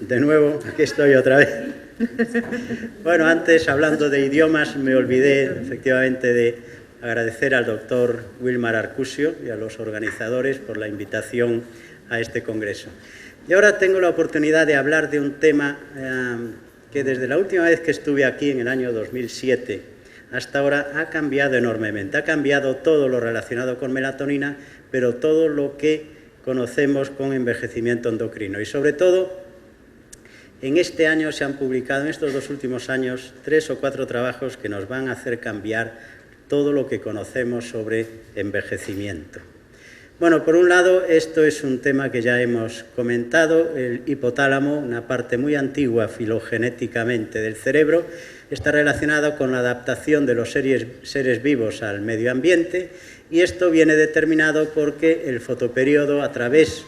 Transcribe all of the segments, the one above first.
De nuevo, aquí estoy otra vez. Bueno, antes, hablando de idiomas, me olvidé efectivamente de agradecer al doctor Wilmar Arcusio y a los organizadores por la invitación a este congreso. Y ahora tengo la oportunidad de hablar de un tema que desde la última vez que estuve aquí, en el año 2007, hasta ahora ha cambiado enormemente. Ha cambiado todo lo relacionado con melatonina, pero todo lo que conocemos con envejecimiento endocrino. Y sobre todo, en este año se han publicado, en estos 2 últimos años, 3 o 4 trabajos que nos van a hacer cambiar todo lo que conocemos sobre envejecimiento. Bueno, por un lado, esto es un tema que ya hemos comentado, el hipotálamo, una parte muy antigua filogenéticamente del cerebro, está relacionado con la adaptación de los seres vivos al medio ambiente, y esto viene determinado porque el fotoperíodo, a través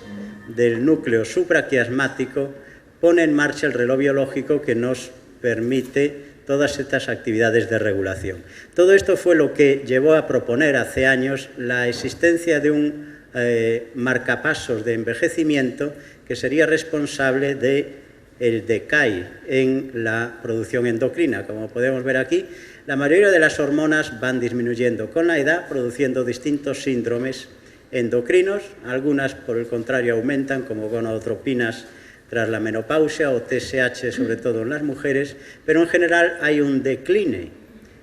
del núcleo supraquiasmático, pone en marcha el reloj biológico que nos permite todas estas actividades de regulación. Todo esto fue lo que llevó a proponer hace años la existencia de un marcapasos de envejecimiento que sería responsable del decay en la producción endocrina. Como podemos ver aquí, la mayoría de las hormonas van disminuyendo con la edad, produciendo distintos síndromes endocrinos. Algunas, por el contrario, aumentan, como gonadotropinas tras la menopausia o TSH, sobre todo en las mujeres, pero en general hay un decline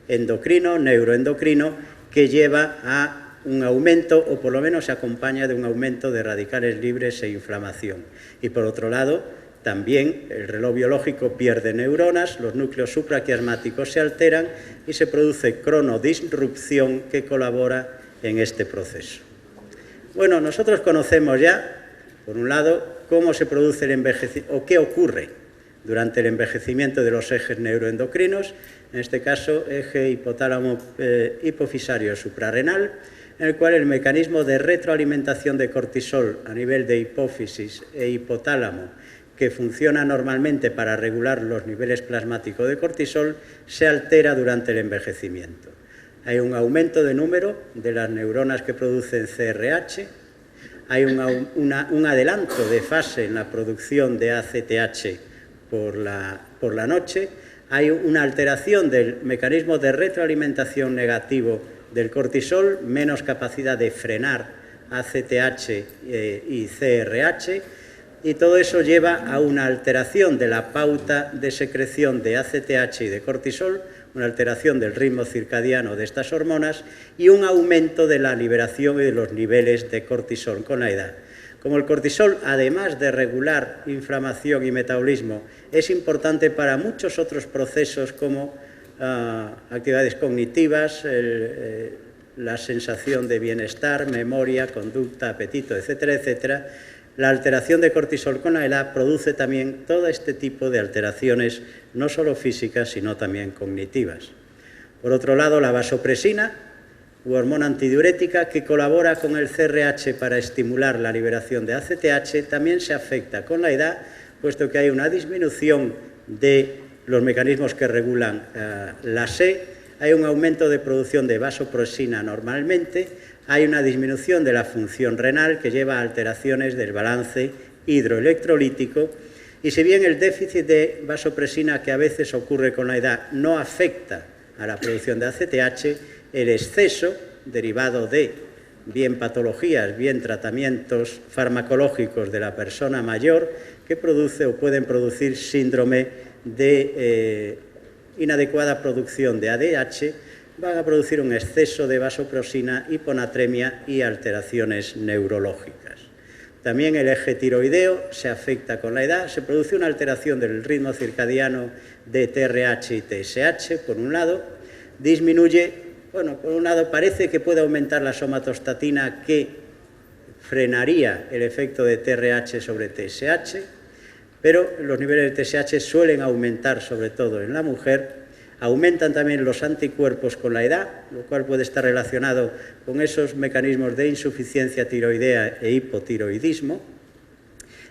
endocrino, neuroendocrino, que lleva a un aumento, o por lo menos se acompaña de un aumento de radicales libres e inflamación. Y por otro lado, también el reloj biológico pierde neuronas, los núcleos supraquiasmáticos se alteran y se produce cronodisrupción que colabora en este proceso. Bueno, nosotros conocemos ya, por un lado, cómo se produce el envejecimiento, o qué ocurre durante el envejecimiento de los ejes neuroendocrinos, en este caso, eje hipotálamo hipofisario suprarrenal, en el cual el mecanismo de retroalimentación de cortisol a nivel de hipófisis e hipotálamo, que funciona normalmente para regular los niveles plasmáticos de cortisol, se altera durante el envejecimiento. Hay un aumento de número de las neuronas que producen CRH, hay un adelanto de fase en la producción de ACTH por la noche, hay una alteración del mecanismo de retroalimentación negativo del cortisol, menos capacidad de frenar ACTH y CRH, y todo eso lleva a una alteración de la pauta de secreción de ACTH y de cortisol, una alteración del ritmo circadiano de estas hormonas y un aumento de la liberación y de los niveles de cortisol con la edad. Como el cortisol, además de regular inflamación y metabolismo, es importante para muchos otros procesos como actividades cognitivas, la sensación de bienestar, memoria, conducta, apetito, etcétera, etcétera, la alteración de cortisol con la edad produce también todo este tipo de alteraciones, no solo físicas, sino también cognitivas. Por otro lado, la vasopresina, u hormona antidiurética, que colabora con el CRH para estimular la liberación de ACTH, también se afecta con la edad, puesto que hay una disminución de los mecanismos que regulan la SE, hay un aumento de producción de vasopresina normalmente, hay una disminución de la función renal que lleva a alteraciones del balance hidroelectrolítico, y si bien el déficit de vasopresina que a veces ocurre con la edad no afecta a la producción de ACTH, el exceso, derivado de bien patologías, bien tratamientos farmacológicos de la persona mayor, que produce o pueden producir síndrome de inadecuada producción de ADH, van a producir un exceso de vasopresina, hiponatremia y alteraciones neurológicas. También el eje tiroideo se afecta con la edad, se produce una alteración del ritmo circadiano de TRH y TSH, por un lado, disminuye, bueno, por un lado parece que puede aumentar la somatostatina que frenaría el efecto de TRH sobre TSH, pero los niveles de TSH suelen aumentar sobre todo en la mujer. Aumentan también los anticuerpos con la edad, lo cual puede estar relacionado con esos mecanismos de insuficiencia tiroidea e hipotiroidismo.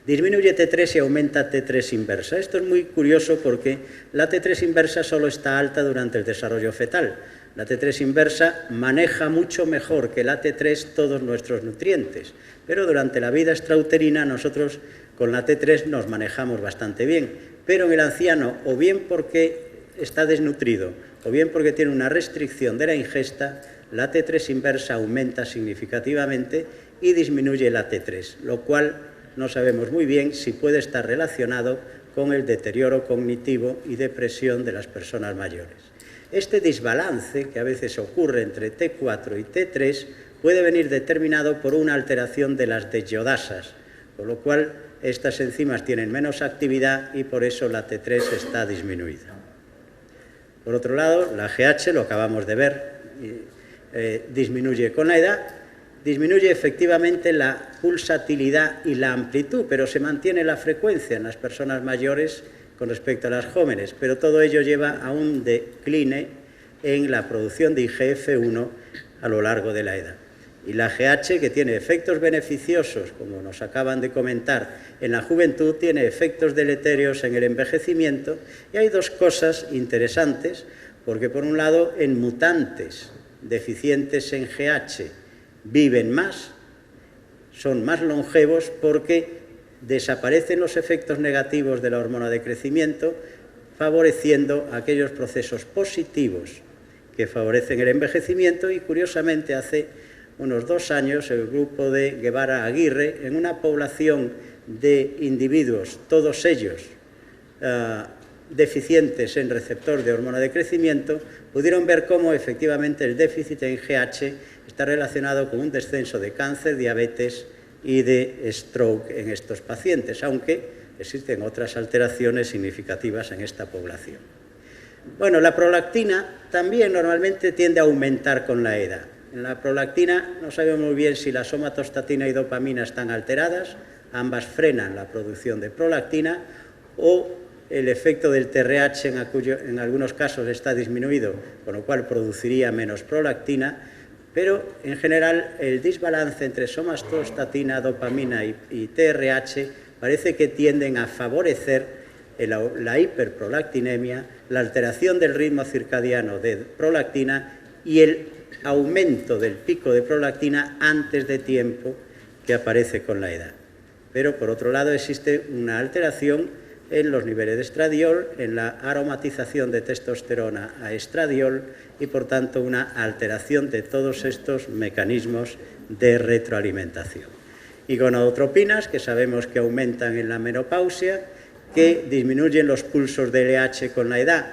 Disminuye T3 y aumenta T3 inversa. Esto es muy curioso porque la T3 inversa solo está alta durante el desarrollo fetal. La T3 inversa maneja mucho mejor que la T3 todos nuestros nutrientes, pero durante la vida extrauterina nosotros con la T3 nos manejamos bastante bien, pero en el anciano, o bien porque está desnutrido, o bien porque tiene una restricción de la ingesta, la T3 inversa aumenta significativamente y disminuye la T3, lo cual no sabemos muy bien si puede estar relacionado con el deterioro cognitivo y depresión de las personas mayores. Este desbalance que a veces ocurre entre T4 y T3 puede venir determinado por una alteración de las desyodasas, con lo cual estas enzimas tienen menos actividad y por eso la T3 está disminuida. Por otro lado, la GH, lo acabamos de ver, disminuye con la edad, disminuye efectivamente la pulsatilidad y la amplitud, pero se mantiene la frecuencia en las personas mayores con respecto a las jóvenes, pero todo ello lleva a un decline en la producción de IGF-1 a lo largo de la edad. Y la GH, que tiene efectos beneficiosos, como nos acaban de comentar, en la juventud, tiene efectos deleterios en el envejecimiento, y hay dos cosas interesantes, porque por un lado, en mutantes deficientes en GH viven más, son más longevos porque desaparecen los efectos negativos de la hormona de crecimiento, favoreciendo aquellos procesos positivos que favorecen el envejecimiento. Y curiosamente hace unos 2 años el grupo de Guevara Aguirre, en una población de individuos, todos ellos deficientes en receptor de hormona de crecimiento, pudieron ver cómo efectivamente el déficit en GH está relacionado con un descenso de cáncer, diabetes y de stroke en estos pacientes, aunque existen otras alteraciones significativas en esta población. Bueno, la prolactina también normalmente tiende a aumentar con la edad. En la prolactina no sabemos muy bien si la somatostatina y dopamina están alteradas, ambas frenan la producción de prolactina, o el efecto del TRH en algunos casos está disminuido, con lo cual produciría menos prolactina, pero en general el desbalance entre somatostatina, dopamina y TRH parece que tienden a favorecer la hiperprolactinemia, la alteración del ritmo circadiano de prolactina y el aumento del pico de prolactina antes de tiempo que aparece con la edad. Pero por otro lado existe una alteración en los niveles de estradiol, en la aromatización de testosterona a estradiol y por tanto una alteración de todos estos mecanismos de retroalimentación. Y gonadotropinas, que sabemos que aumentan en la menopausia, que disminuyen los pulsos de LH con la edad,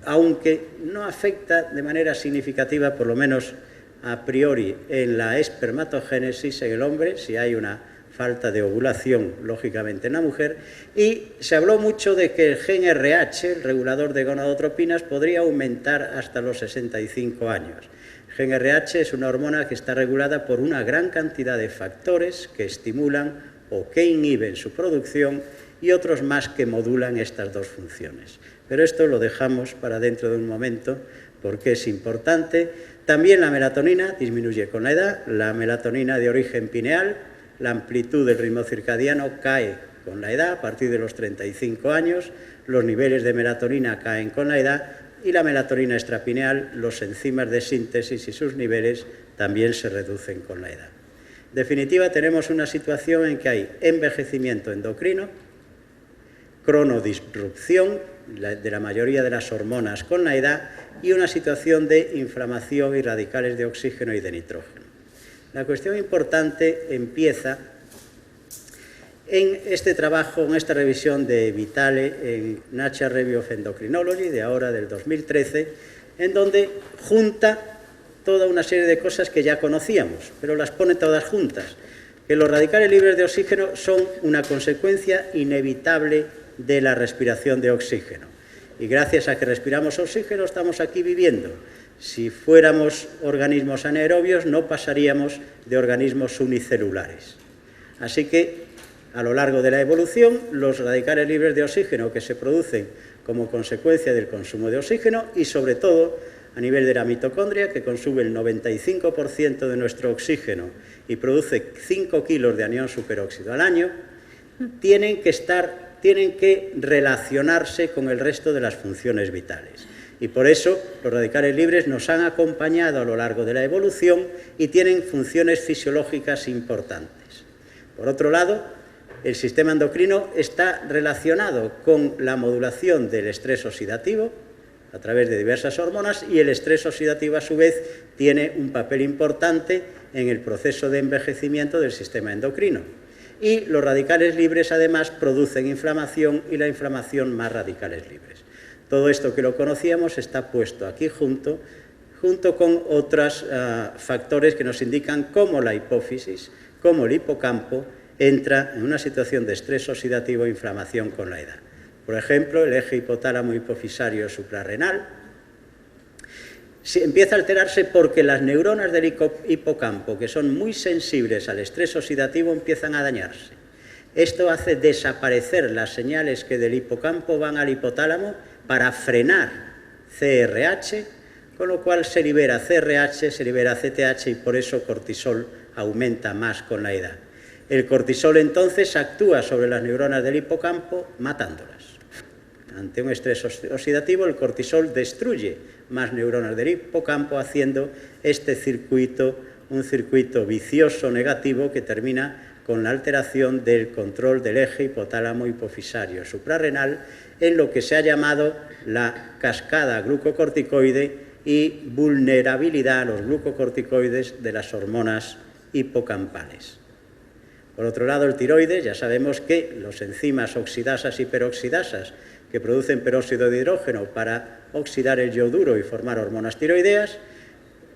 aunque no afecta de manera significativa, por lo menos a priori, en la espermatogénesis en el hombre, si hay una falta de ovulación, lógicamente, en la mujer, y se habló mucho de que el gen RH, el regulador de gonadotropinas, podría aumentar hasta los 65 años. El gen RH es una hormona que está regulada por una gran cantidad de factores que estimulan o que inhiben su producción y otros más que modulan estas dos funciones. Pero esto lo dejamos para dentro de un momento porque es importante. También la melatonina disminuye con la edad, la melatonina de origen pineal. La amplitud del ritmo circadiano cae con la edad, a partir de los 35 años, los niveles de melatonina caen con la edad y la melatonina extrapineal, los enzimas de síntesis y sus niveles también se reducen con la edad. En definitiva, tenemos una situación en que hay envejecimiento endocrino, cronodisrupción de la mayoría de las hormonas con la edad y una situación de inflamación y radicales de oxígeno y de nitrógeno. La cuestión importante empieza en este trabajo, en esta revisión de Vitale en Nature Review of Endocrinology, de ahora del 2013, en donde junta toda una serie de cosas que ya conocíamos, pero las pone todas juntas, que los radicales libres de oxígeno son una consecuencia inevitable de la respiración de oxígeno. Y gracias a que respiramos oxígeno estamos aquí viviendo. Si fuéramos organismos anaerobios, no pasaríamos de organismos unicelulares. Así que, a lo largo de la evolución, los radicales libres de oxígeno que se producen como consecuencia del consumo de oxígeno y, sobre todo, a nivel de la mitocondria, que consume el 95% de nuestro oxígeno y produce 5 kilos de anión superóxido al año, tienen que relacionarse con el resto de las funciones vitales. Y por eso los radicales libres nos han acompañado a lo largo de la evolución y tienen funciones fisiológicas importantes. Por otro lado, el sistema endocrino está relacionado con la modulación del estrés oxidativo a través de diversas hormonas, y el estrés oxidativo, a su vez, tiene un papel importante en el proceso de envejecimiento del sistema endocrino. Y los radicales libres, además, producen inflamación, y la inflamación más radicales libres. Todo esto que lo conocíamos está puesto aquí junto con otros factores que nos indican cómo la hipófisis, cómo el hipocampo entra en una situación de estrés oxidativo e inflamación con la edad. Por ejemplo, el eje hipotálamo hipofisario suprarrenal empieza a alterarse porque las neuronas del hipocampo, que son muy sensibles al estrés oxidativo, empiezan a dañarse. Esto hace desaparecer las señales que del hipocampo van al hipotálamo para frenar CRH, con lo cual se libera CRH, se libera CTH, y por eso cortisol aumenta más con la edad. El cortisol entonces actúa sobre las neuronas del hipocampo matándolas. Ante un estrés oxidativo, el cortisol destruye más neuronas del hipocampo, haciendo este circuito un circuito vicioso negativo que termina con la alteración del control del eje hipotálamo hipofisario suprarrenal en lo que se ha llamado la cascada glucocorticoide y vulnerabilidad a los glucocorticoides de las hormonas hipocampales. Por otro lado, el tiroides, ya sabemos que las enzimas oxidasas y peroxidasas que producen peróxido de hidrógeno para oxidar el yoduro y formar hormonas tiroideas,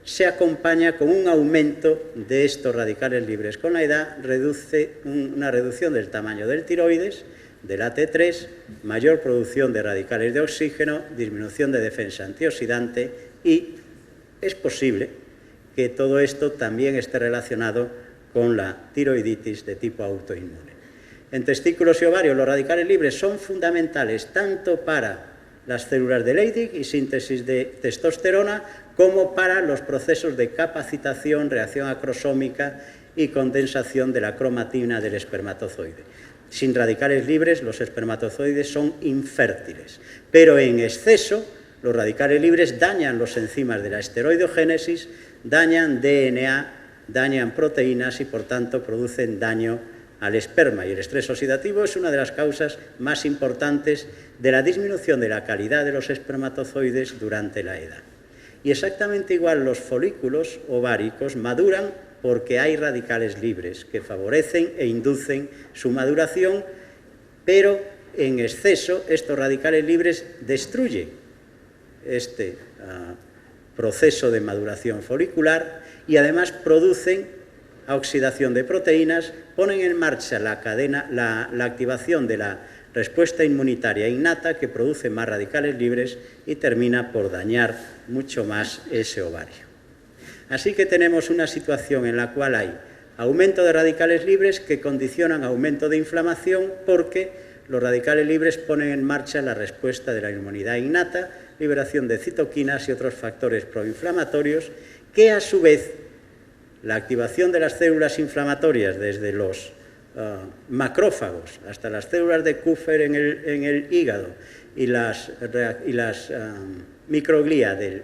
se acompaña con un aumento de estos radicales libres. Con la edad reduce una reducción del tamaño del tiroides, del AT3, mayor producción de radicales de oxígeno, disminución de defensa antioxidante, y es posible que todo esto también esté relacionado con la tiroiditis de tipo autoinmune. En testículos y ovarios, los radicales libres son fundamentales tanto para las células de Leydig y síntesis de testosterona, como para los procesos de capacitación, reacción acrosómica y condensación de la cromatina del espermatozoide. Sin radicales libres, los espermatozoides son infértiles, pero en exceso, los radicales libres dañan las enzimas de la esteroidogénesis, dañan DNA, dañan proteínas y, por tanto, producen daño al esperma. Y el estrés oxidativo es una de las causas más importantes de la disminución de la calidad de los espermatozoides durante la edad. Y exactamente igual, los folículos ováricos maduran porque hay radicales libres que favorecen e inducen su maduración, pero en exceso estos radicales libres destruyen este proceso de maduración folicular y además producen oxidación de proteínas, ponen en marcha la activación de la respuesta inmunitaria innata, que produce más radicales libres y termina por dañar mucho más ese ovario. Así que tenemos una situación en la cual hay aumento de radicales libres que condicionan aumento de inflamación, porque los radicales libres ponen en marcha la respuesta de la inmunidad innata, liberación de citoquinas y otros factores proinflamatorios, que a su vez la activación de las células inflamatorias desde los macrófagos hasta las células de Kupffer en el hígado y las microglía del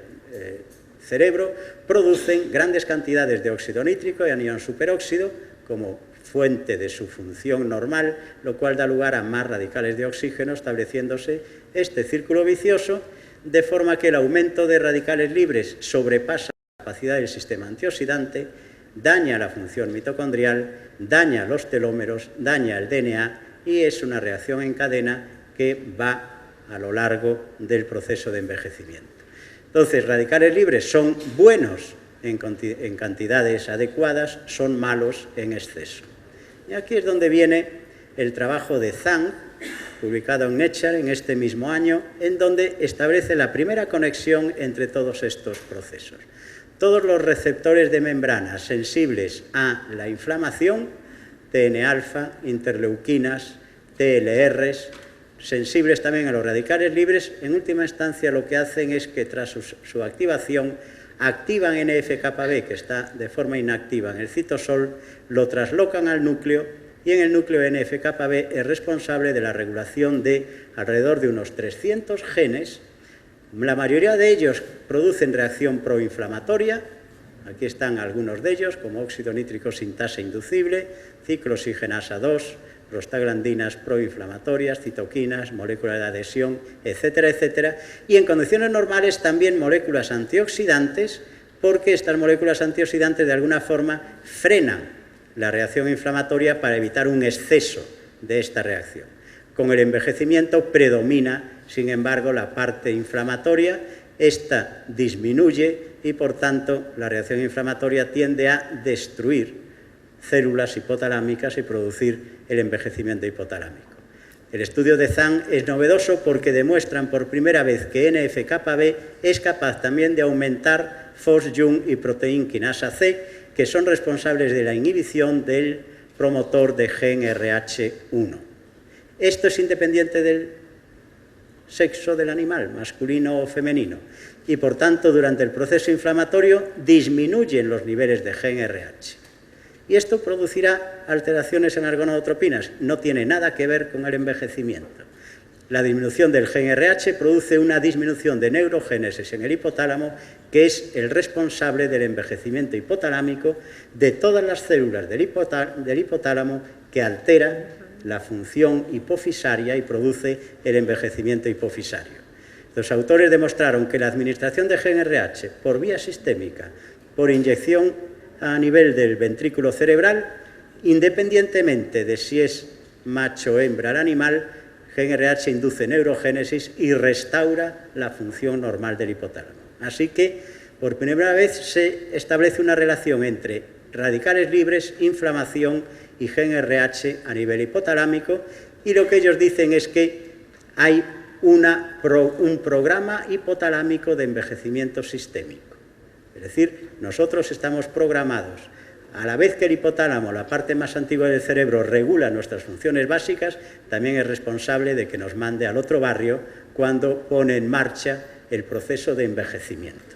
cerebro producen grandes cantidades de óxido nítrico y anión superóxido como fuente de su función normal, lo cual da lugar a más radicales de oxígeno, estableciéndose este círculo vicioso, de forma que el aumento de radicales libres sobrepasa la capacidad del sistema antioxidante, daña la función mitocondrial, daña los telómeros, daña el DNA, y es una reacción en cadena que va a lo largo del proceso de envejecimiento. Entonces, radicales libres son buenos en cantidades adecuadas, son malos en exceso. Y aquí es donde viene el trabajo de Zhang, publicado en Nature en este mismo año, en donde establece la primera conexión entre todos estos procesos. Todos los receptores de membrana sensibles a la inflamación, TNA-alfa, interleuquinas, TLRs, sensibles también a los radicales libres, en última instancia lo que hacen es que tras su activación activan NF-κB, que está de forma inactiva en el citosol, lo traslocan al núcleo, y en el núcleo NF-κB es responsable de la regulación de alrededor de unos 300 genes La mayoría de ellos producen reacción proinflamatoria. Aquí están algunos de ellos, como óxido nítrico sintasa inducible, ciclooxigenasa 2, prostaglandinas proinflamatorias, citoquinas, moléculas de adhesión, etcétera, etcétera. Y en condiciones normales también moléculas antioxidantes, porque estas moléculas antioxidantes de alguna forma frenan la reacción inflamatoria para evitar un exceso de esta reacción. Con el envejecimiento predomina, sin embargo, la parte inflamatoria. Esta disminuye y, por tanto, la reacción inflamatoria tiende a destruir células hipotalámicas y producir el envejecimiento hipotalámico. El estudio de Zhang es novedoso porque demuestran por primera vez que NF-κB es capaz también de aumentar FOS-Jun y proteína quinasa C, que son responsables de la inhibición del promotor de gen RH1. Esto es independiente del sexo del animal, masculino o femenino, y por tanto durante el proceso inflamatorio disminuyen los niveles de gen RH. Y esto producirá alteraciones en las gonadotropinas, no tiene nada que ver con el envejecimiento. La disminución del gen RH produce una disminución de neurogénesis en el hipotálamo, que es el responsable del envejecimiento hipotalámico de todas las células del hipotálamo, que altera la función hipofisaria y produce el envejecimiento hipofisario. Los autores demostraron que la administración de gen RH por vía sistémica, por inyección a nivel del ventrículo cerebral, independientemente de si es macho o hembra el animal, gen RH induce neurogénesis y restaura la función normal del hipotálamo. Así que, por primera vez, se establece una relación entre radicales libres, inflamación y gen RH a nivel hipotalámico, y lo que ellos dicen es que hay un programa hipotalámico de envejecimiento sistémico. Es decir, nosotros estamos programados, a la vez que el hipotálamo, la parte más antigua del cerebro, regula nuestras funciones básicas, también es responsable de que nos mande al otro barrio cuando pone en marcha el proceso de envejecimiento.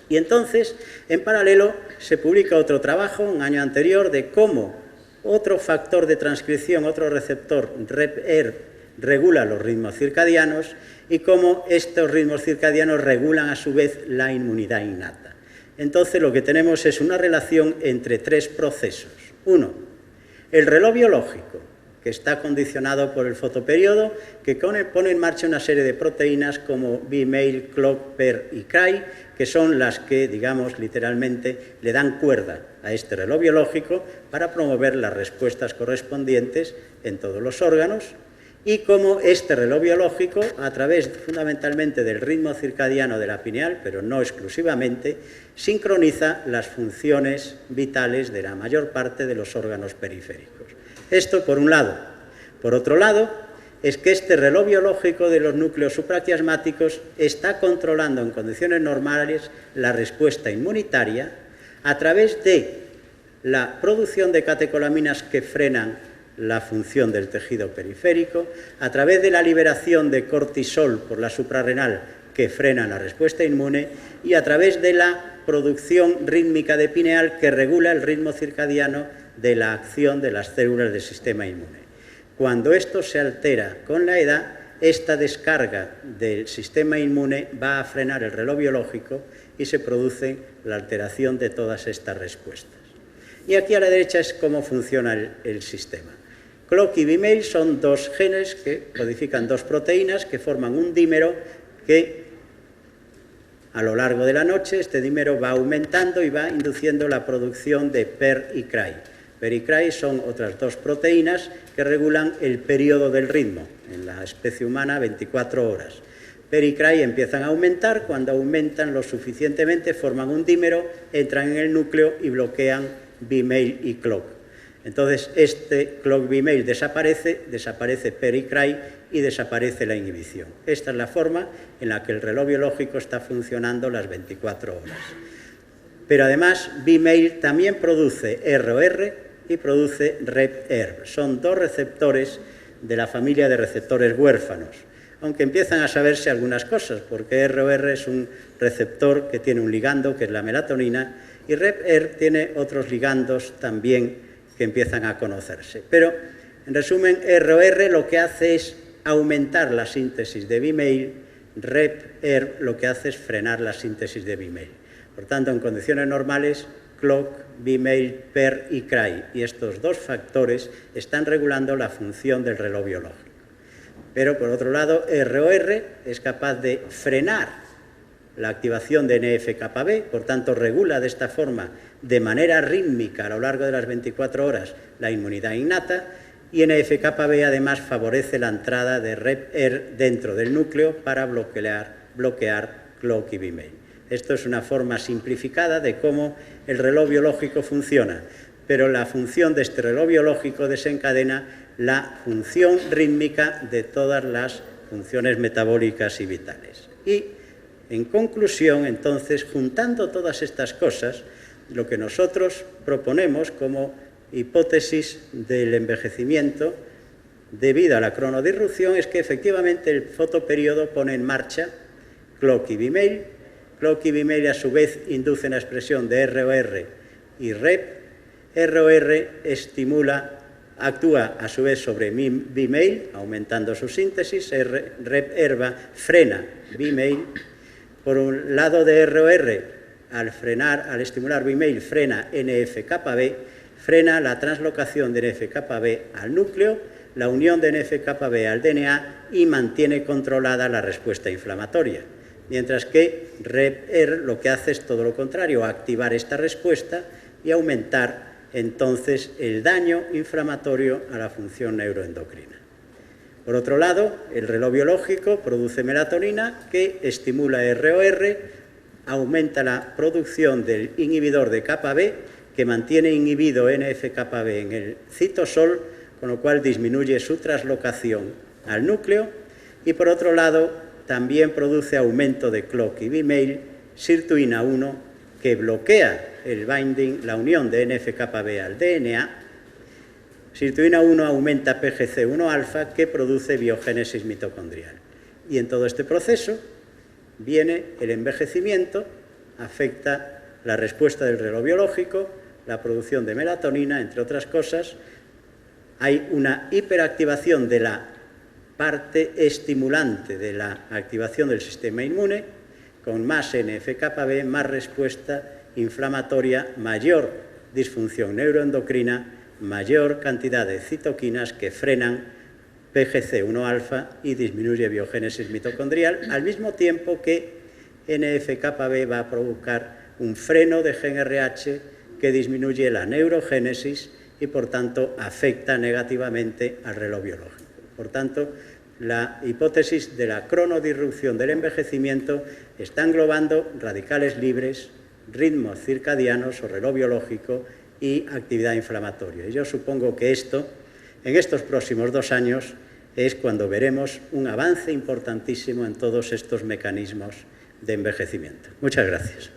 Y entonces, en paralelo, se publica otro trabajo, un año anterior, de cómo otro factor de transcripción, otro receptor, REP-ER, regula los ritmos circadianos y cómo estos ritmos circadianos regulan a su vez la inmunidad innata. Entonces, lo que tenemos es una relación entre tres procesos. Uno, el reloj biológico, que está condicionado por el fotoperiodo, que pone en marcha una serie de proteínas como B-mail, clock, PER y CRY, que son las que, digamos, literalmente le dan cuerda a este reloj biológico para promover las respuestas correspondientes en todos los órganos, y cómo este reloj biológico, a través fundamentalmente del ritmo circadiano de la pineal, pero no exclusivamente, sincroniza las funciones vitales de la mayor parte de los órganos periféricos. Esto por un lado. Por otro lado, es que este reloj biológico de los núcleos supraquiasmáticos está controlando en condiciones normales la respuesta inmunitaria a través de la producción de catecolaminas que frenan la función del tejido periférico, a través de la liberación de cortisol por la suprarrenal que frena la respuesta inmune y a través de la producción rítmica de pineal que regula el ritmo circadiano de la acción de las células del sistema inmune. Cuando esto se altera con la edad, esta descarga del sistema inmune va a frenar el reloj biológico y se produce la alteración de todas estas respuestas. Y aquí a la derecha es cómo funciona el sistema. Clock y B-mail son dos genes que codifican dos proteínas que forman un dímero que a lo largo de la noche este dímero va aumentando y va induciendo la producción de PER y CRY. PER y CRY son otras dos proteínas que regulan el periodo del ritmo, en la especie humana 24 horas. PER y CRY empiezan a aumentar, cuando aumentan lo suficientemente forman un dímero, entran en el núcleo y bloquean B-mail y clock. Entonces, este clock B-mail desaparece PER y CRY y desaparece la inhibición. Esta es la forma en la que el reloj biológico está funcionando las 24 horas. Pero además, B-mail también produce ROR y produce REP-ER. Son dos receptores de la familia de receptores huérfanos, aunque empiezan a saberse algunas cosas, porque ROR es un receptor que tiene un ligando, que es la melatonina, y REP-ER tiene otros ligandos también que empiezan a conocerse. Pero, en resumen, ROR lo que hace es aumentar la síntesis de B-mail REP-ERB lo que hace es frenar la síntesis de B-mail. Por tanto, en condiciones normales, clock, B-mail, PER y CRY, y estos dos factores están regulando la función del reloj biológico. Pero, por otro lado, ROR es capaz de frenar la activación de NF-κB, por tanto, regula de esta forma, de manera rítmica a lo largo de las 24 horas, la inmunidad innata, y NF-κB además favorece la entrada de REP-ER dentro del núcleo para bloquear clock y B-mail. Esto es una forma simplificada de cómo el reloj biológico funciona, pero la función de este reloj biológico desencadena la función rítmica de todas las funciones metabólicas y vitales. Y, en conclusión, entonces, juntando todas estas cosas, lo que nosotros proponemos como hipótesis del envejecimiento debido a la cronodisrupción es que efectivamente el fotoperiodo pone en marcha clock y B-mail. Clock y B-mail a su vez inducen la expresión de ROR y REP. ROR actúa a su vez sobre B-mail, aumentando su síntesis. REP-ERB frena B-mail. Por un lado de ROR, al estimular B-mail, frena NF-κB, frena la translocación de NF-κB al núcleo, la unión de NF-κB al DNA y mantiene controlada la respuesta inflamatoria. Mientras que REP-ER lo que hace es todo lo contrario, activar esta respuesta y aumentar entonces el daño inflamatorio a la función neuroendocrina. Por otro lado, el reloj biológico produce melatonina que estimula ROR, aumenta la producción del inhibidor de κB, que mantiene inhibido NF-κB en el citosol, con lo cual disminuye su translocación al núcleo, y por otro lado también produce aumento de clock y B-mail, sirtuina 1, que bloquea el binding, la unión de NF-κB al DNA. Sirtuina 1 aumenta PGC1-alfa, que produce biogénesis mitocondrial. Y en todo este proceso viene el envejecimiento, afecta la respuesta del reloj biológico, la producción de melatonina, entre otras cosas. Hay una hiperactivación de la parte estimulante de la activación del sistema inmune, con más NF-κB, más respuesta inflamatoria, mayor disfunción neuroendocrina, mayor cantidad de citoquinas que frenan PGC1-alfa y disminuye biogénesis mitocondrial, al mismo tiempo que NF-κB va a provocar un freno de GnRH que disminuye la neurogénesis y, por tanto, afecta negativamente al reloj biológico. Por tanto, la hipótesis de la cronodisrupción del envejecimiento está englobando radicales libres, ritmos circadianos o reloj biológico y actividad inflamatoria. Y yo supongo que esto, en estos próximos 2 años, es cuando veremos un avance importantísimo en todos estos mecanismos de envejecimiento. Muchas gracias.